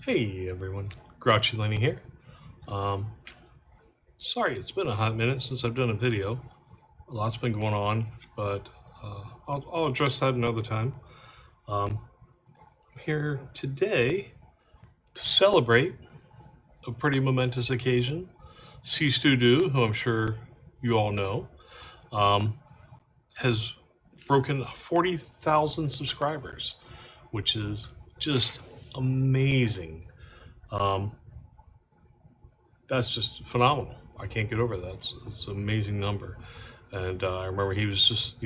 Hey everyone, Grouchy Lenny here. Um, Sorry, it's been a hot minute since I've done a video. A lot's been going on, but I'll address that another time. I'm here today to celebrate a pretty momentous occasion. Stu, who I'm sure you all know, um, has broken 40,000 subscribers, which is just amazing. Um, that's just phenomenal. I can't get over that. It's an amazing number. And I remember he was just,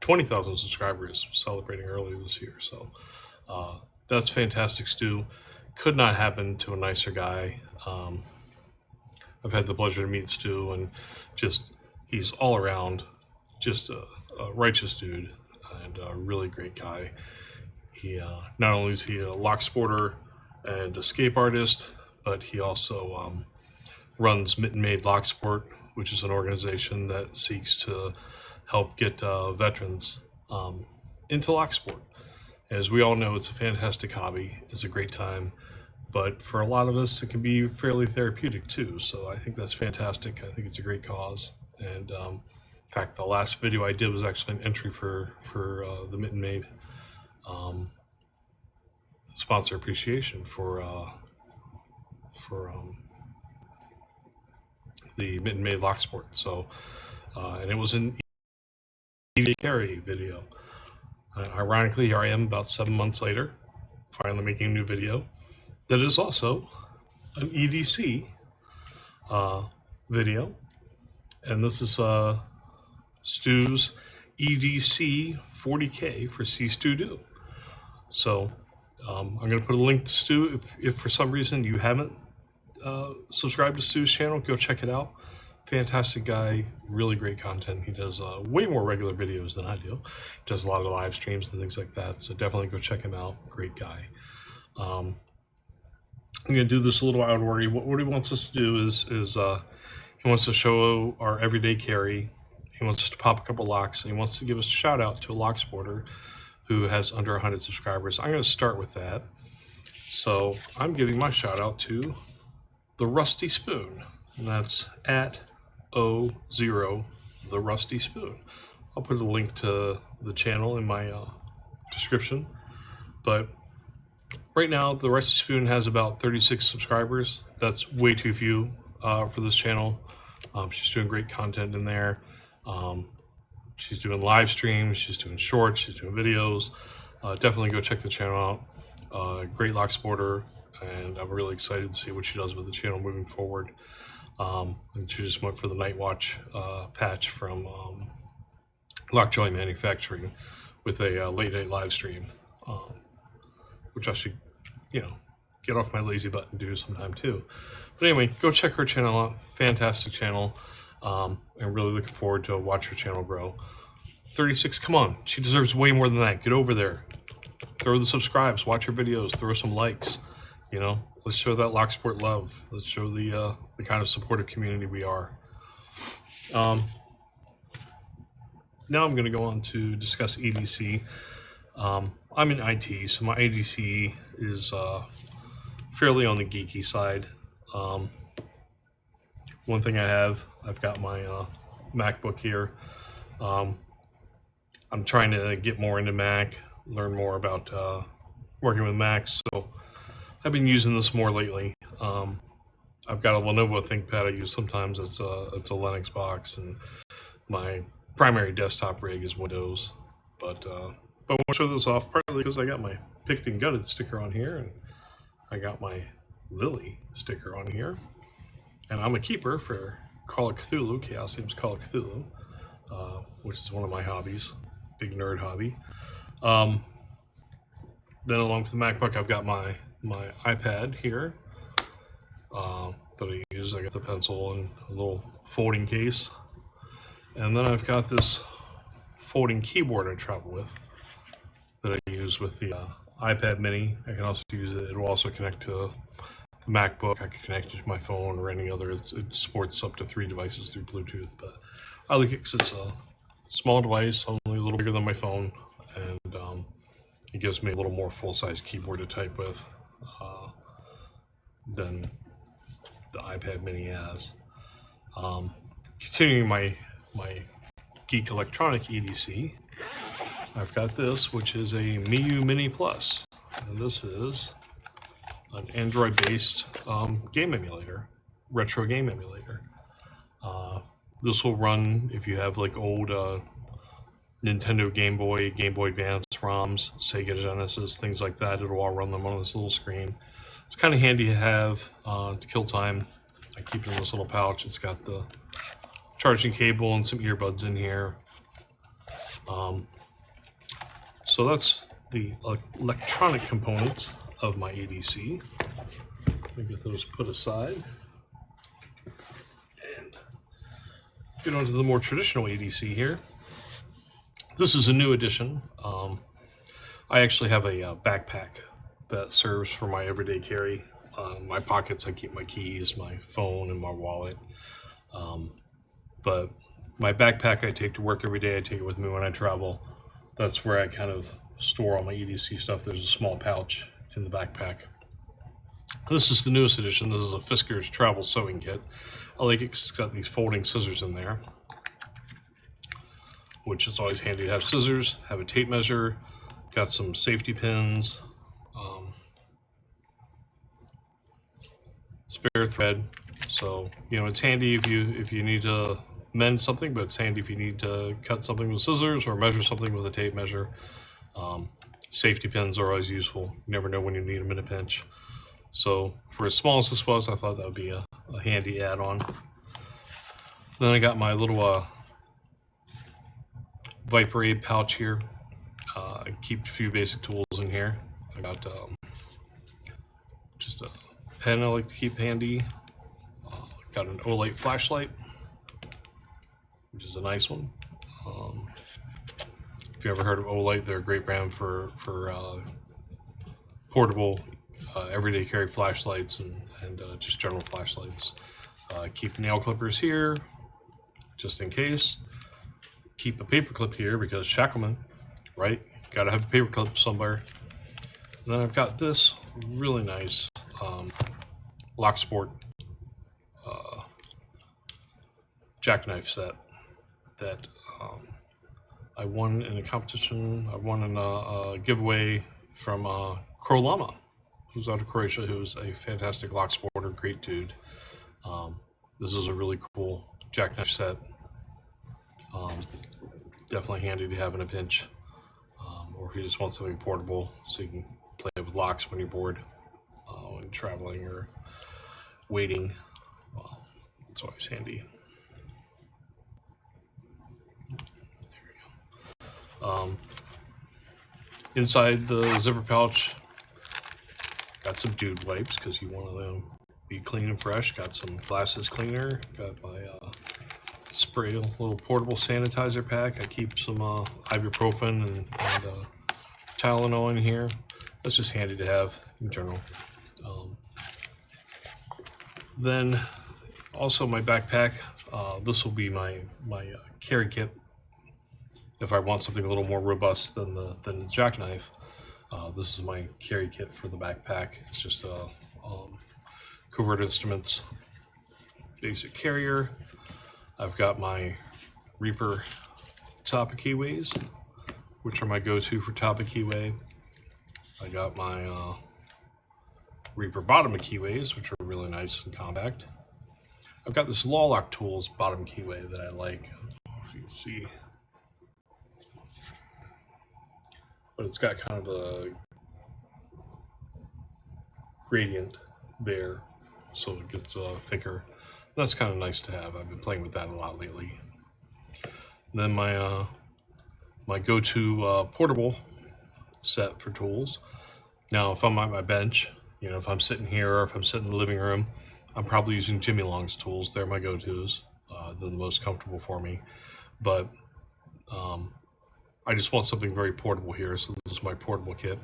20,000 subscribers celebrating earlier this year. So that's fantastic, Stu. Could not happen to a nicer guy. I've had the pleasure to meet Stu, and just he's all around just a righteous dude and a really great guy. He not only is he a locksporter and escape artist, but he also runs Mitten Made Locksport, which is an organization that seeks to help get veterans into locksport. As we all know, it's a fantastic hobby. It's a great time, but for a lot of us, it can be fairly therapeutic too. So I think that's fantastic. I think it's a great cause. And in fact, the last video I did was actually an entry for the Mitten Made sponsor appreciation for the Mitten Made Locksport. So, and it was an EDC carry video. Ironically, here I am about 7 months later, finally making a new video that is also an EDC video. And this is Stu's EDC 40K for Stu. So I'm going to put a link to Stu. If for some reason you haven't subscribed to Stu's channel, go check it out. Fantastic guy, really great content. He does way more regular videos than I do. He does a lot of live streams and things like that. So definitely go check him out. Great guy. I'm going to do this a little out of order. What he wants us to do is he wants to show our everyday carry. He wants us to pop a couple locks. And he wants to give us a shout out to a lock sporter who has under 100 subscribers. I'm going to start with that. So I'm giving my shout out to the Rusty Spoon, and that's at O0 the Rusty Spoon. I'll put a link to the channel in my description. But right now, the Rusty Spoon has about 36 subscribers. That's way too few for this channel. She's doing great content in there. She's doing live streams, she's doing shorts, she's doing videos. Definitely go check the channel out. Great lock sporter, and I'm really excited to see what she does with the channel moving forward. And she just went for the Night Watch patch from Lockjoy Manufacturing with a late night live stream, which I should, get off my lazy butt and do sometime too. But anyway, go check her channel out. Fantastic channel. I'm really looking forward to watch her channel grow. 36, come on. She deserves way more than that. Get over there. Throw the subscribes. Watch her videos. Throw some likes. Let's show that Locksport love. Let's show the kind of supportive community we are. Now I'm going to go on to discuss EDC. I'm in IT, so my EDC is fairly on the geeky side. One thing I've got my MacBook here. I'm trying to get more into Mac, learn more about working with Macs. So I've been using this more lately. I've got a Lenovo ThinkPad I use sometimes. It's a Linux box, and my primary desktop rig is Windows. But I want to show this off partly because I got my Picked and Gutted sticker on here, and I got my Lily sticker on here. And I'm a keeper for Call of Cthulhu, Chaos Themes Call of Cthulhu, which is one of my hobbies, big nerd hobby. Then along with the MacBook, I've got my iPad here that I use. I got the pencil and a little folding case. And then I've got this folding keyboard I travel with that I use with the iPad mini. I can also use it. It will also connect to the MacBook. I can connect it to my phone or any other. It supports up to 3 devices through Bluetooth. But I like it because it's a small device, only a little bigger than my phone, and it gives me a little more full-size keyboard to type with. than the iPad Mini has. Continuing my Geek Electronic EDC, I've got this, which is a Miu Mini Plus, and this is an Android-based game emulator, retro game emulator. This will run if you have like old Nintendo Game Boy Advance ROMs, Sega Genesis, things like that. It'll all run them on this little screen. It's kind of handy to have to kill time. I keep it in this little pouch. It's got the charging cable and some earbuds in here. So that's the electronic components of my EDC. Let me get those put aside and get onto the more traditional EDC here. This is a new addition. I actually have a backpack that serves for my everyday carry. My pockets, I keep my keys, my phone, and my wallet. But my backpack I take to work every day. I take it with me when I travel. That's where I kind of store all my EDC stuff. There's a small pouch in the backpack. This is the newest edition. This is a Fisker's Travel Sewing Kit. I like it 'cause it's got these folding scissors in there, which is always handy to have scissors, have a tape measure, got some safety pins, spare thread. So, you know, it's handy if you need to mend something, but it's handy if you need to cut something with scissors or measure something with a tape measure. Safety pins are always useful. You never know when you need them in a pinch. So for as small as this was, I thought that would be a handy add-on. Then I got my little Viper Aid pouch here. I keep a few basic tools in here. I got just a pen I like to keep handy. Got an Olight flashlight, which is a nice one. If you ever heard of Olight, they're a great brand for portable, everyday carry flashlights and just general flashlights. Keep nail clippers here, just in case. Keep a paper clip here because Shackleman, right? Gotta have a paper clip somewhere. And then I've got this really nice locksport jackknife set that I won in a competition. I won in a giveaway from Krolama, who's out of Croatia, who's a fantastic locksporter, great dude. This is a really cool jackknife set. Definitely handy to have in a pinch, or if you just want something portable so you can play with locks when you're bored, when traveling or waiting. It's always handy. Inside the zipper pouch, got some dude wipes because you want them to be clean and fresh. Got some glasses cleaner. Got my spray, little portable sanitizer pack. I keep some ibuprofen and Tylenol in here. That's just handy to have in general. Then also my backpack. This will be my carry kit. If I want something a little more robust than the jackknife, this is my carry kit for the backpack. It's just a Covert Instruments basic carrier. I've got my Reaper top of keyways, which are my go-to for top of keyway. I got my Reaper bottom of keyways, which are really nice and compact. I've got this Law Lock Tools bottom keyway that I like. I don't know if you can see. But it's got kind of a gradient there, so it gets thicker. That's kind of nice to have. I've been playing with that a lot lately. And then my my go-to portable set for tools. Now, if I'm at my bench, you know, if I'm sitting here or if I'm sitting in the living room, I'm probably using Jimmy Long's tools. They're my go-tos. They're the most comfortable for me. But I just want something very portable here, so this is my portable kit.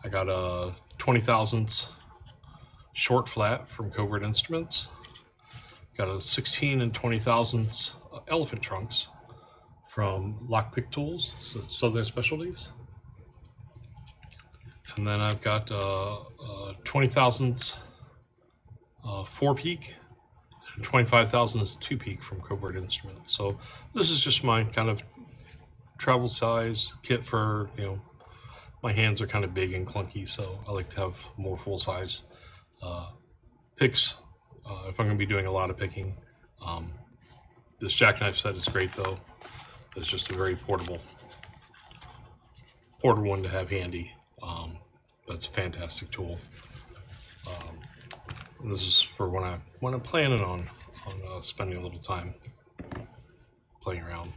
I got a 20 thousandths short flat from Covert Instruments. Got a 16 and 20 thousandths elephant trunks from Lockpick Tools, so Southern Specialties. And then I've got 20 thousandths 4 peak, and 25,000 is 2 peak from Covert Instruments. So this is just my kind of travel size kit for, you know, my hands are kind of big and clunky, so I like to have more full size picks if I'm going to be doing a lot of picking. This jackknife set is great though. It's just a very portable one to have handy. That's a fantastic tool. And this is for when I'm planning on spending a little time playing around.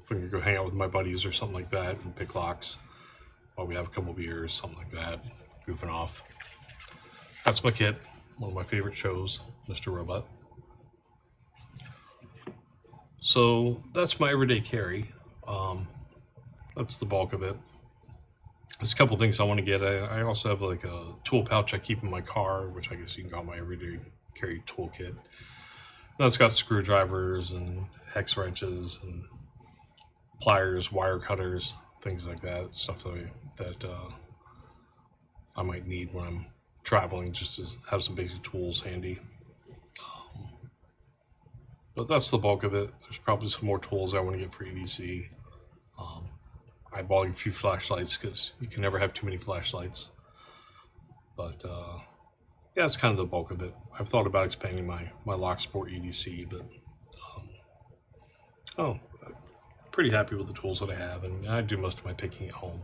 If I'm gonna go hang out with my buddies or something like that and pick locks while we have a couple beers, something like that, goofing off. That's my kit. One of my favorite shows, Mr. Robot. So that's my everyday carry. That's the bulk of it. There's a couple things I want to get. I also have like a tool pouch I keep in my car, which I guess you can call my everyday carry toolkit. That's got screwdrivers and hex wrenches and pliers, wire cutters, things like that. Stuff that I might need when I'm traveling, just to have some basic tools handy. But that's the bulk of it. There's probably some more tools I want to get for EDC. I bought a few flashlights because you can never have too many flashlights. But yeah, that's kind of the bulk of it. I've thought about expanding my locksport EDC, but I'm pretty happy with the tools that I have, and I do most of my picking at home.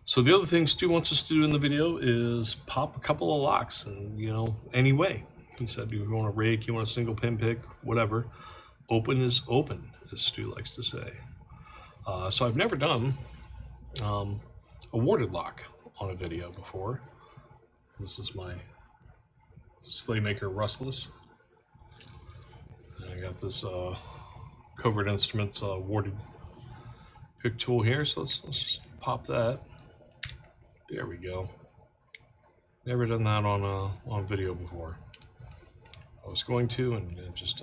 So the other thing Stu wants us to do in the video is pop a couple of locks, and you know, any way. He said, you want a rake, you want a single pin pick, whatever. Open is open, as Stu likes to say. So I've never done a warded lock on a video before. This is my Slaymaker Rustless. And I got this Covert Instruments warded pick tool here, so let's just pop that. There we go. Never done that on video before. I was going to, and just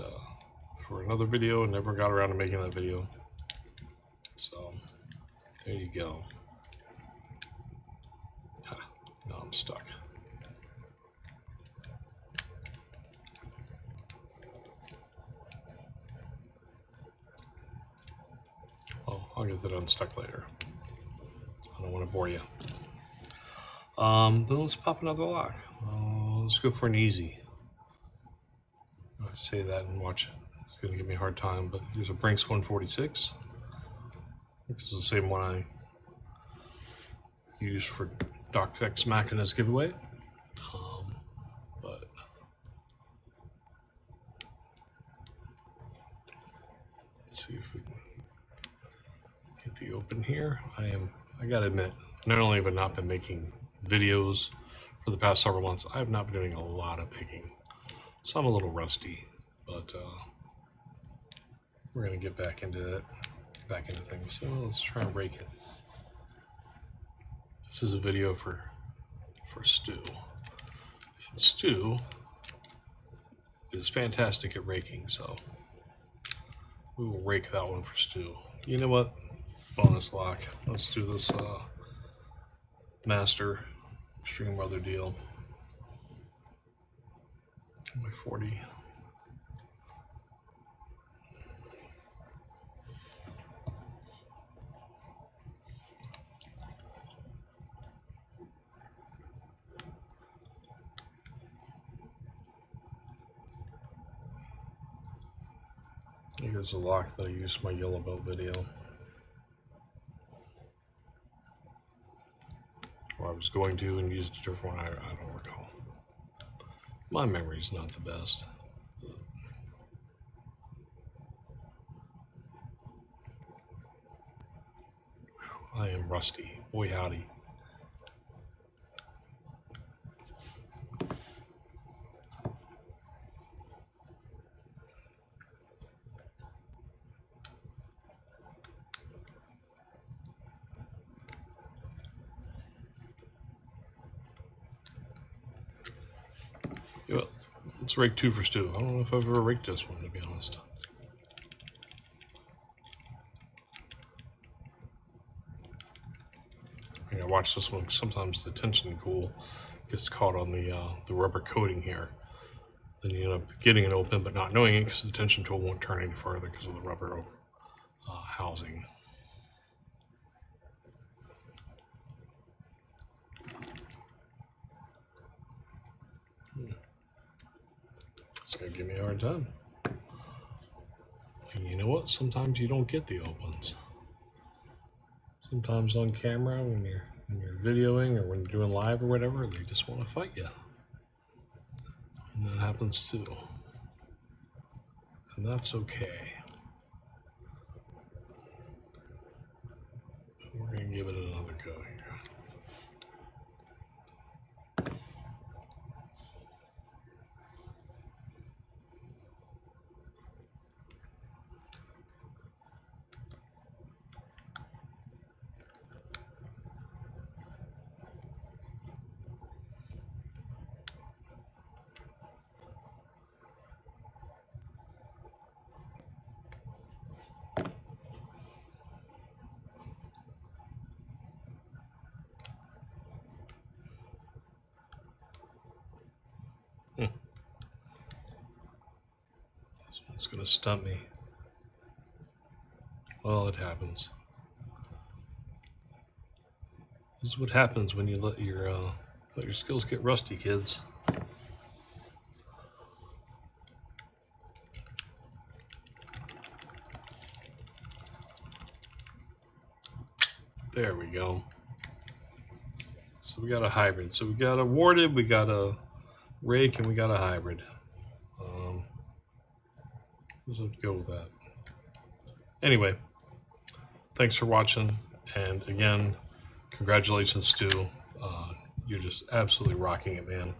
for another video, and never got around to making that video. So there you go. Ha, now I'm stuck. Oh, I'll get that unstuck later. I don't want to bore you. Then let's pop another lock. Let's go for an easy. I say that and watch it. It's going to give me a hard time, but here's a Brinks 146. This is the same one I used for Doc Ex Machina's giveaway. But let's see if we can get the open here. I gotta admit, not only have I not been making videos for the past several months, I have not been doing a lot of picking. So I'm a little rusty, but we're gonna get back into it. Back into things. So let's try and rake it. This is a video for Stu. And Stu is fantastic at raking, so we will rake that one for Stu. You know what? Bonus lock. Let's do this Master String Mother deal. My 40. Here's a lock that I used in my yellow belt video. Or I was going to and used a different one, I don't recall. My memory's not the best. I am rusty. Boy howdy. Yeah, let's rake 2 for Stu. I don't know if I've ever raked this one, to be honest. I watch this one. Sometimes the tension tool gets caught on the rubber coating here. Then you end up getting it open but not knowing it because the tension tool won't turn any further because of the rubber housing. It's going to give me a hard time. And you know what? Sometimes you don't get the opens. Sometimes on camera when you're videoing or when you're doing live or whatever, they just want to fight you. And that happens too. And that's okay. We're going to give it another go here. This one's going to stump me. Well, it happens. This is what happens when you let your skills get rusty, kids. There we go. So we got a hybrid. So we got a warded, we got a rake, and we got a hybrid. Let's go with that. Anyway, thanks for watching, and again, congratulations, Stu. You're just absolutely rocking it, man.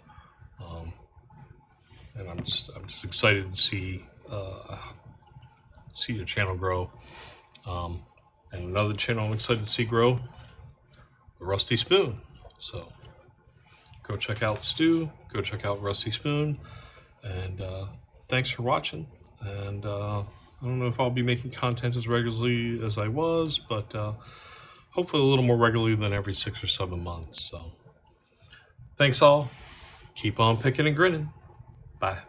And I'm just excited to see your channel grow. And another channel I'm excited to see grow, the Rusty Spoon. So go check out Stu, go check out Rusty Spoon, and thanks for watching. And I don't know if I'll be making content as regularly as I was, but hopefully a little more regularly than every 6 or 7 months. So thanks all. Keep on picking and grinning. Bye.